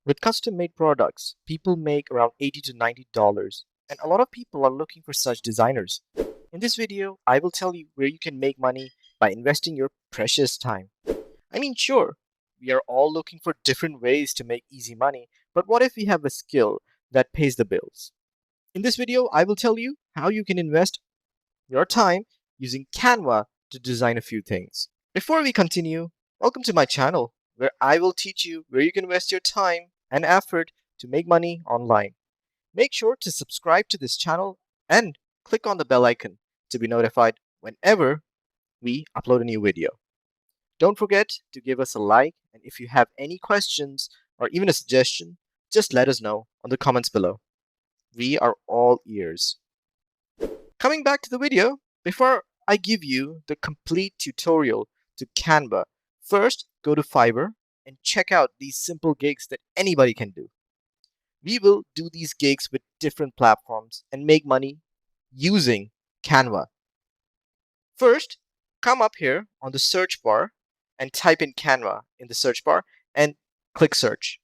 With custom-made products, people make around $80 to $90, and a lot of people are looking for such designers. In this video, I will tell you where you can make money by investing your precious time. I mean, sure, we are all looking for different ways to make easy money, but what if we have a skill that pays the bills? In this video, I will tell you how you can invest your time using Canva to design a few things. Before we continue, welcome to my channel where I will teach you where you can invest your time and effort to make money online. Make sure to subscribe to this channel and click on the bell icon to be notified whenever we upload a new video. Don't forget to give us a like, and if you have any questions or even a suggestion, just let us know on the comments below. We are all ears. Coming back to the video, before I give you the complete tutorial to Canva, first go to Fiverr and check out these simple gigs that anybody can do. We will do these gigs with different platforms and make money using Canva. First, come up here on the search bar and type in Canva in the search bar and click search.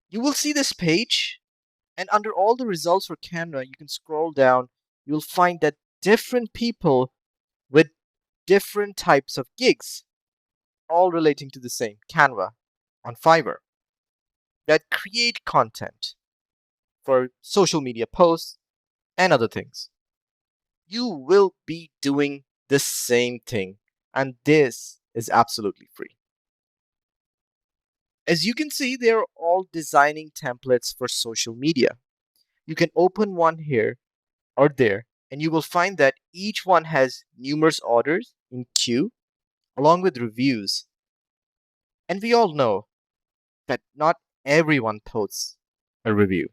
You will see this page, and under all the results for Canva, you can scroll down. You'll find that different people with different types of gigs, all relating to the same Canva on Fiverr, that create content for social media posts and other things. You will be doing the same thing, and this is absolutely free. As you can see, they're all designing templates for social media. You can open one here or there, and you will find that each one has numerous orders in queue along with reviews. And we all know that not everyone posts a review.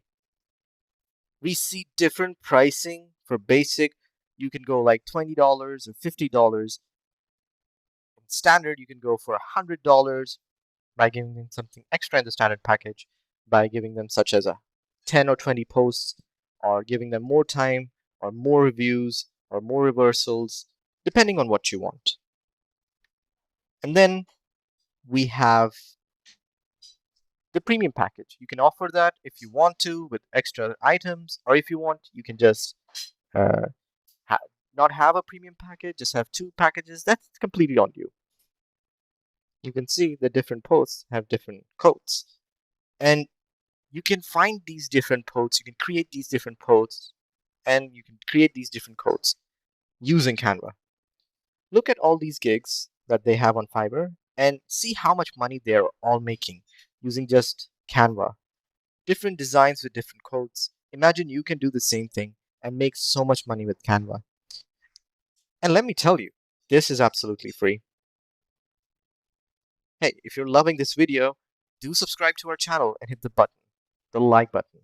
We see different pricing for basic. You can go like $20 or $50. In standard, you can go for $100 by giving them something extra in the standard package, by giving them such as a 10 or 20 posts, or giving them more time, or more reviews, or more reversals, depending on what you want. And then we have the premium package. You can offer that if you want to with extra items, or if you want, you can just uh, ha not have a premium package, just have two packages. That's completely on you. You can see the different posts have different codes, and you can find these different codes. You can create these different codes, and you can create these different codes using Canva. Look at all these gigs that they have on Fiverr and see how much money they're all making using just Canva. Different designs with different codes. Imagine you can do the same thing and make so much money with Canva. And let me tell you, this is absolutely free. Hey, if you're loving this video, do subscribe to our channel and hit the button, the like button.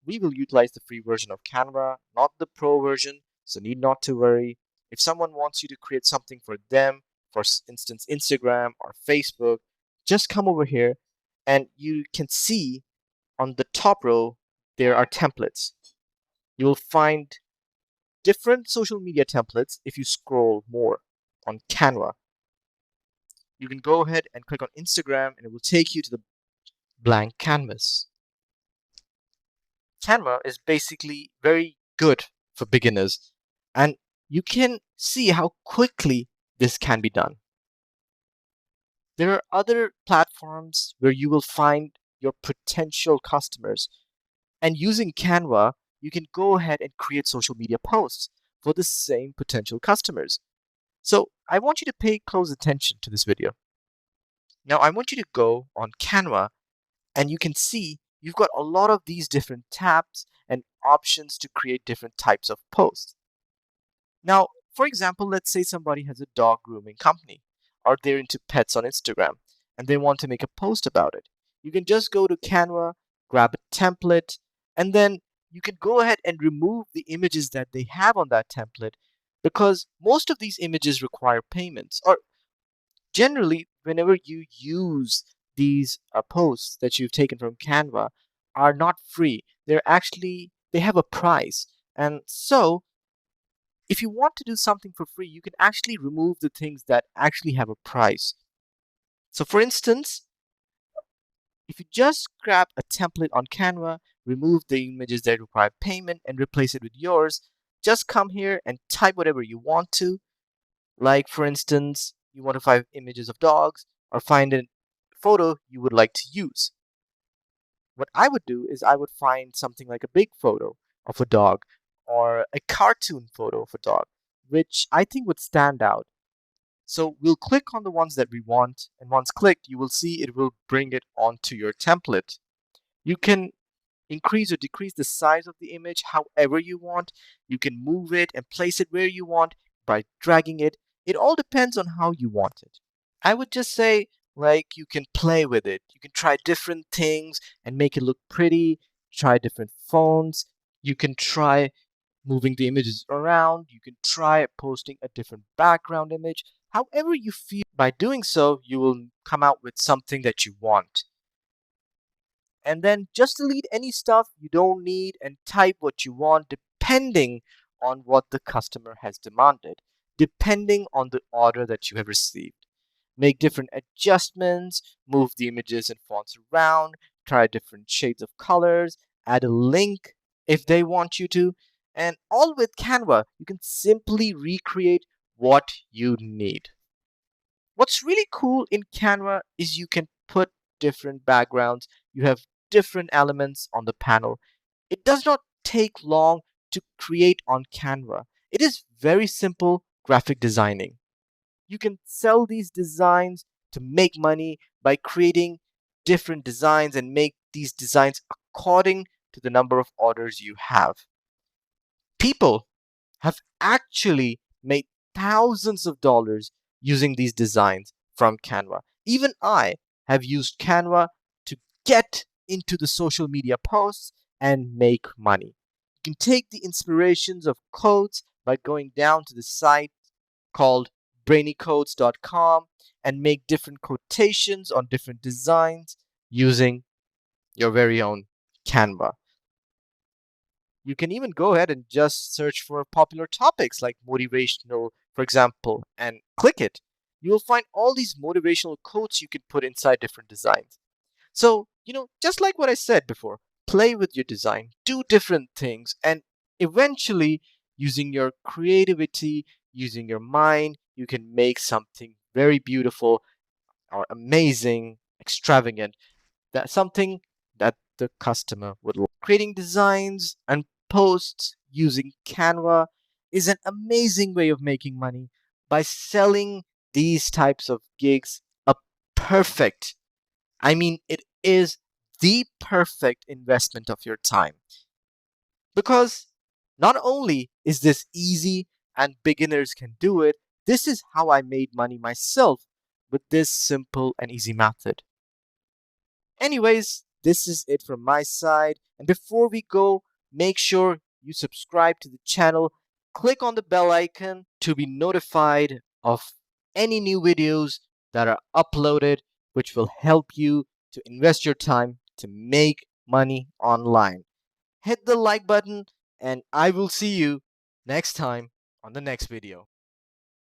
We will utilize the free version of Canva, not the pro version, so need not to worry. If someone wants you to create something for them, for instance, Instagram or Facebook, just come over here and you can see on the top row, there are templates. You will find different social media templates if you scroll more on Canva. You can go ahead and click on Instagram and it will take you to the blank canvas. Canva is basically very good for beginners, and you can see how quickly this can be done. There are other platforms where you will find your potential customers, and using Canva, you can go ahead and create social media posts for the same potential customers. So I want you to pay close attention to this video. Now I want you to go on Canva, and you can see you've got a lot of these different tabs and options to create different types of posts. Now, for example, let's say somebody has a dog grooming company, or they're into pets on Instagram and they want to make a post about it. You can just go to Canva, grab a template, and then you can go ahead and remove the images that they have on that template, because most of these images require payments, or generally whenever you use these posts that you've taken from Canva are not free. They have a price. And so if you want to do something for free, you can actually remove the things that actually have a price. So for instance, If you just grab a template on Canva, remove the images that require payment and replace it with yours, just come here and type whatever you want to. Like, for instance, you want to find images of dogs or find a photo you would like to use. What I would do is I would find something like a big photo of a dog or a cartoon photo of a dog, which I think would stand out. So we'll click on the ones that we want, and once clicked, you will see it will bring it onto your template. You can increase or decrease the size of the image however you want. You can move it and place it where you want by dragging it. It all depends on how you want it. I would just say, like, you can play with it. You can try different things and make it look pretty, try different fonts. You can try moving the images around. You can try posting a different background image. However you feel, by doing so, you will come out with something that you want. And then just delete any stuff you don't need and type what you want depending on what the customer has demanded, depending on the order that you have received. Make different adjustments, move the images and fonts around, try different shades of colors, add a link if they want you to, and all with Canva, you can simply recreate what you need. What's really cool in Canva is you can put different backgrounds. You have different elements on the panel. It does not take long to create on Canva. It is very simple graphic designing. You can sell these designs to make money by creating different designs and make these designs according to the number of orders you have. People have actually made thousands of dollars using these designs from Canva. Even I have used Canva to get into the social media posts and make money. You can take the inspirations of codes by going down to the site called brainycodes.com and make different quotations on different designs using your very own Canva. You can even go ahead and just search for popular topics like motivational, for example, and click it. You will find all these motivational quotes you can put inside different designs. So, just like what I said before, play with your design, do different things, and eventually, using your creativity, using your mind, you can make something very beautiful or amazing, extravagant, that something that the customer would like. Creating designs and posts using Canva is an amazing way of making money by selling these types of gigs. A perfect, I mean, it is the perfect investment of your time, because not only is this easy and beginners can do it, this is how I made money myself with this simple and easy method. Anyways, this is it from my side. And before we go, make sure you subscribe to the channel. Click on the bell icon to be notified of any new videos that are uploaded, which will help you to invest your time to make money online. Hit the like button, and I will see you next time on the next video.